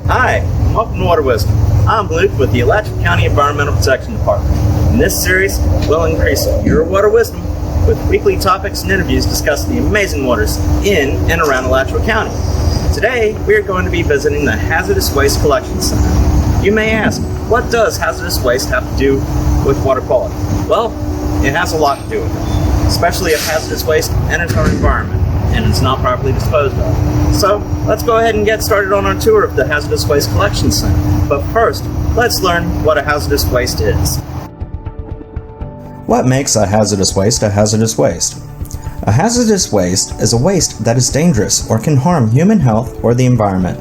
Hi, and welcome to Water Wisdom. I'm Luke with the Alachua County Environmental Protection Department. In this series, we'll increase your water wisdom with weekly topics and interviews discussing the amazing waters in and around Alachua County. Today, we are going to be visiting the Hazardous Waste Collection Center. You may ask, what does hazardous waste have to do with water quality? Well, it has a lot to do with it, especially if hazardous waste enters our environment and it's not properly disposed of. So, let's go ahead and get started on our tour of the Hazardous Waste Collection Center. But first, let's learn what a hazardous waste is. What makes a hazardous waste a hazardous waste? A hazardous waste is a waste that is dangerous or can harm human health or the environment.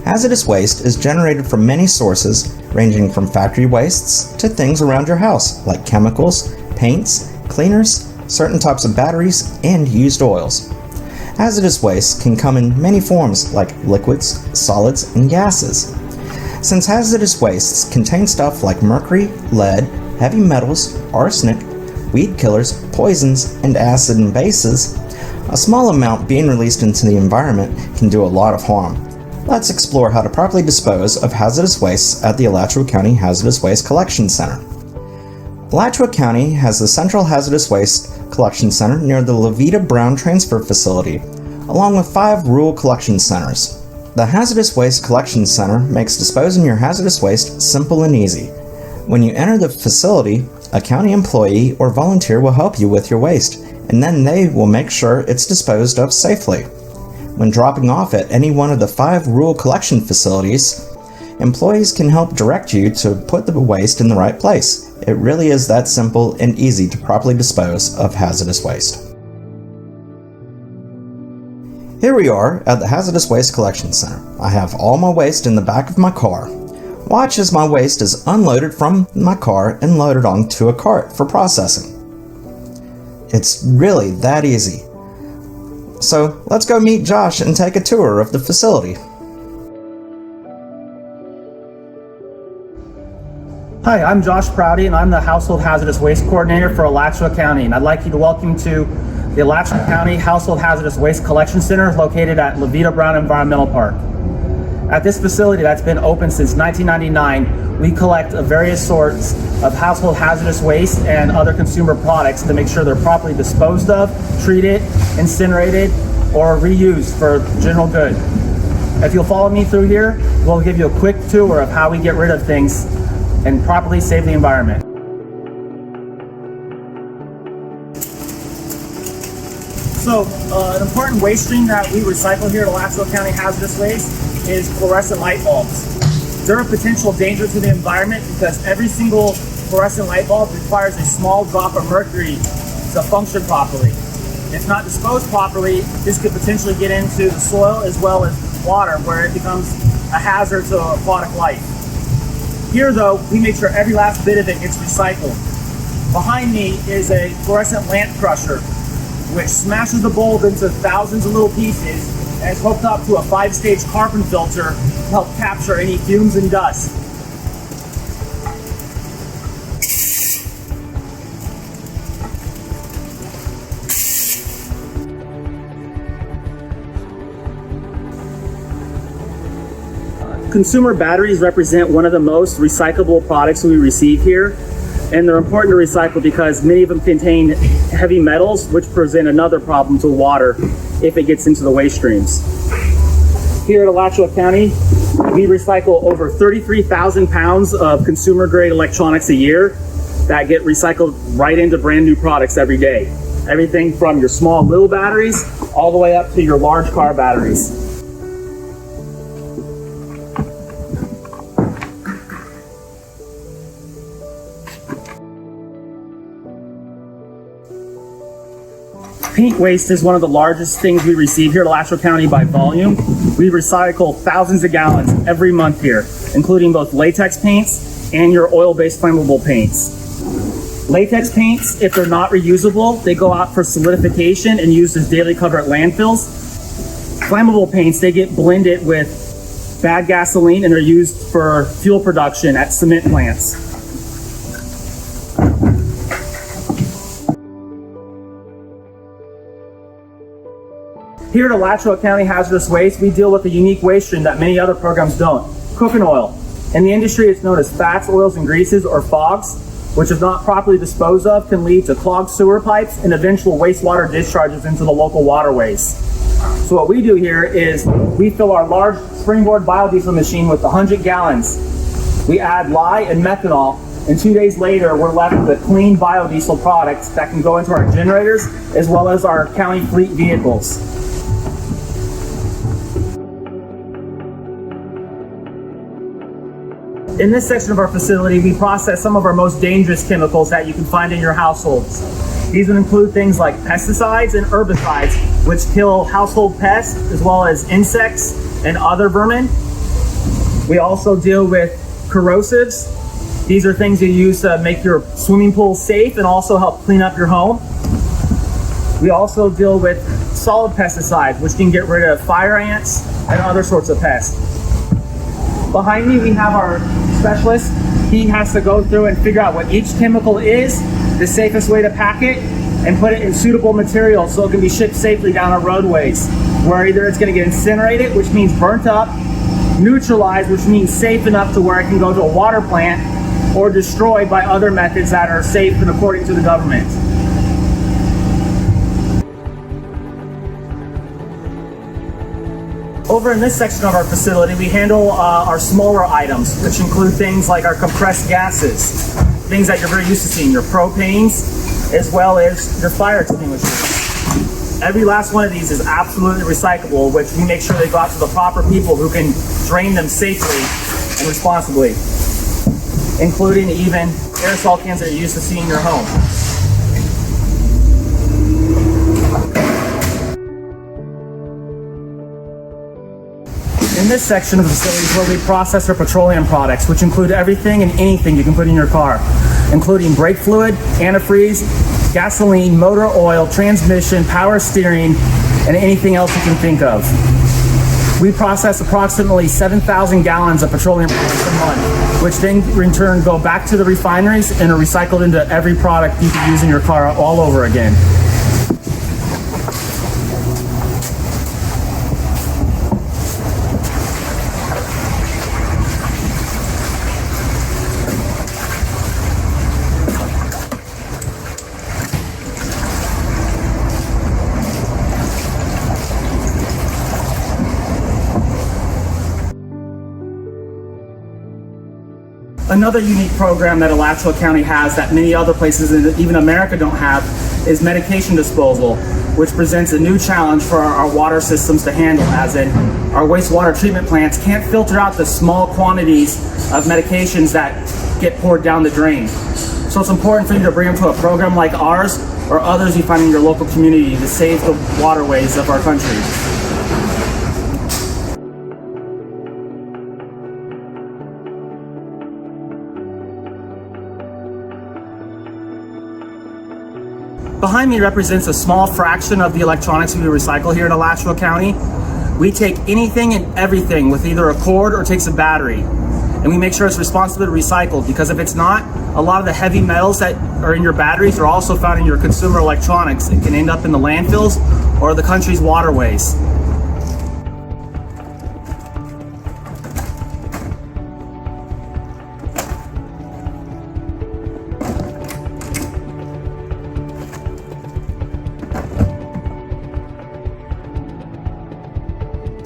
Hazardous waste is generated from many sources, ranging from factory wastes to things around your house, like chemicals, paints, cleaners, certain types of batteries, and used oils. Hazardous waste can come in many forms, like liquids, solids, and gases. Since hazardous wastes contain stuff like mercury, lead, heavy metals, arsenic, weed killers, poisons, and acid and bases, a small amount being released into the environment can do a lot of harm. Let's explore how to properly dispose of hazardous wastes at the Alachua County Hazardous Waste Collection Center. Alachua County has the Central Hazardous Waste Collection Center near the Levita Brown Transfer Facility, along with 5 rural collection centers. The Hazardous Waste Collection Center makes disposing your hazardous waste simple and easy. When you enter the facility, a county employee or volunteer will help you with your waste, and then they will make sure it's disposed of safely. When dropping off at any one of the 5 rural collection facilities, employees can help direct you to put the waste in the right place. It really is that simple and easy to properly dispose of hazardous waste. Here we are at the Hazardous Waste Collection Center. I have all my waste in the back of my car. Watch as my waste is unloaded from my car and loaded onto a cart for processing. It's really that easy. So let's go meet Josh and take a tour of the facility. Hi, I'm Josh Prouty, and I'm the Household Hazardous Waste Coordinator for Alachua County, and I'd like you to welcome to the Alachua County Household Hazardous Waste Collection Center located at Levita Brown Environmental Park. At this facility that's been open since 1999, we collect various sorts of household hazardous waste and other consumer products to make sure they're properly disposed of, treated, incinerated, or reused for general good. If you'll follow me through here, we'll give you a quick tour of how we get rid of things and properly save the environment. So, an important waste stream that we recycle here at Alachua County Hazardous Waste is fluorescent light bulbs. They're a potential danger to the environment because every single fluorescent light bulb requires a small drop of mercury to function properly. If not disposed properly, this could potentially get into the soil as well as water, where it becomes a hazard to aquatic life. Here though, we make sure every last bit of it gets recycled. Behind me is a fluorescent lamp crusher, which smashes the bulb into thousands of little pieces and is hooked up to a 5-stage carbon filter to help capture any fumes and dust. Consumer batteries represent one of the most recyclable products we receive here, and they're important to recycle because many of them contain heavy metals, which present another problem to water if it gets into the waste streams. Here at Alachua County, we recycle over 33,000 pounds of consumer grade electronics a year that get recycled right into brand new products every day. Everything from your small little batteries all the way up to your large car batteries. Paint waste is one of the largest things we receive here at Alachua County by volume. We recycle thousands of gallons every month here, including both latex paints and your oil-based flammable paints. Latex paints, if they're not reusable, they go out for solidification and used as daily cover at landfills. Flammable paints, they get blended with bad gasoline and they're used for fuel production at cement plants. Here at Alachua County Hazardous Waste, we deal with a unique waste stream that many other programs don't. Cooking oil. In the industry, it's known as fats, oils, and greases, or FOGs, which if not properly disposed of can lead to clogged sewer pipes and eventual wastewater discharges into the local waterways. So what we do here is we fill our large springboard biodiesel machine with 100 gallons. We add lye and methanol, and 2 days later, we're left with a clean biodiesel product that can go into our generators as well as our county fleet vehicles. In this section of our facility, we process some of our most dangerous chemicals that you can find in your households. These would include things like pesticides and herbicides, which kill household pests as well as insects and other vermin. We also deal with corrosives. These are things you use to make your swimming pool safe and also help clean up your home. We also deal with solid pesticides, which can get rid of fire ants and other sorts of pests. Behind me, we have our specialist. He has to go through and figure out what each chemical is, the safest way to pack it, and put it in suitable materials so it can be shipped safely down our roadways, where either it's going to get incinerated, which means burnt up, neutralized, which means safe enough to where it can go to a water plant, or destroyed by other methods that are safe and according to the government. Over in this section of our facility, we handle our smaller items, which include things like our compressed gases, things that you're very used to seeing, your propanes, as well as your fire extinguishers. Every last one of these is absolutely recyclable, which we make sure they go out to the proper people who can drain them safely and responsibly, including even aerosol cans that you're used to seeing in your home. In this section of the facility is where we process our petroleum products, which include everything and anything you can put in your car, including brake fluid, antifreeze, gasoline, motor oil, transmission, power steering, and anything else you can think of. We process approximately 7,000 gallons of petroleum products a month, which then in turn go back to the refineries and are recycled into every product you can use in your car all over again. Another unique program that Alachua County has that many other places, and even America, don't have is medication disposal, which presents a new challenge for our water systems to handle, as in our wastewater treatment plants can't filter out the small quantities of medications that get poured down the drain. So it's important for you to bring them to a program like ours or others you find in your local community to save the waterways of our country. Behind me represents a small fraction of the electronics we recycle here in Alachua County. We take anything and everything with either a cord or takes a battery, and we make sure it's responsibly recycled, because if it's not, a lot of the heavy metals that are in your batteries are also found in your consumer electronics and can end up in the landfills or the country's waterways.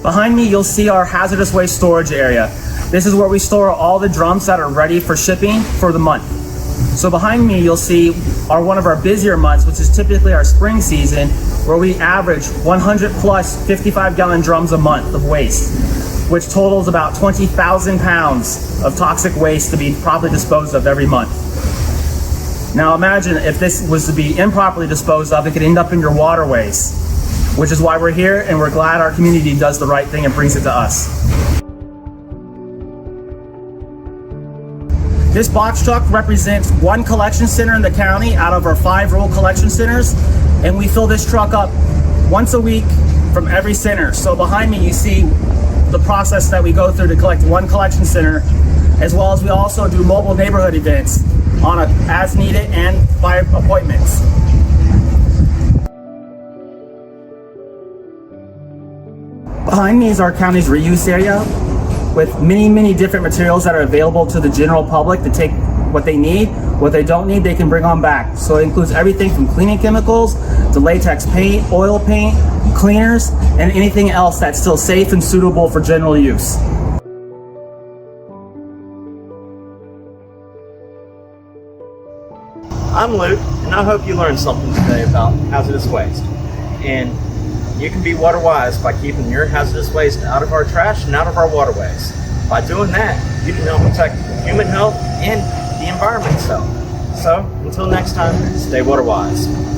Behind me, you'll see our hazardous waste storage area. This is where we store all the drums that are ready for shipping for the month. So behind me, you'll see one of our busier months, which is typically our spring season, where we average 100 plus 55-gallon drums a month of waste, which totals about 20,000 pounds of toxic waste to be properly disposed of every month. Now imagine if this was to be improperly disposed of, it could end up in your waterways, which is why we're here, and we're glad our community does the right thing and brings it to us. This box truck represents one collection center in the county out of our 5 rural collection centers, and we fill this truck up once a week from every center. So behind me you see the process that we go through to collect one collection center, as well as we also do mobile neighborhood events on as needed and by appointments. Behind me is our county's reuse area with many different materials that are available to the general public to take what they need. What they don't need, they can bring on back. So it includes everything from cleaning chemicals to latex paint, oil paint, cleaners, and anything else that's still safe and suitable for general use. I'm Luke, and I hope you learned something today about hazardous waste. And you can be water wise by keeping your hazardous waste out of our trash and out of our waterways. By doing that, you can help protect human health and the environment itself. So, until next time, stay water wise.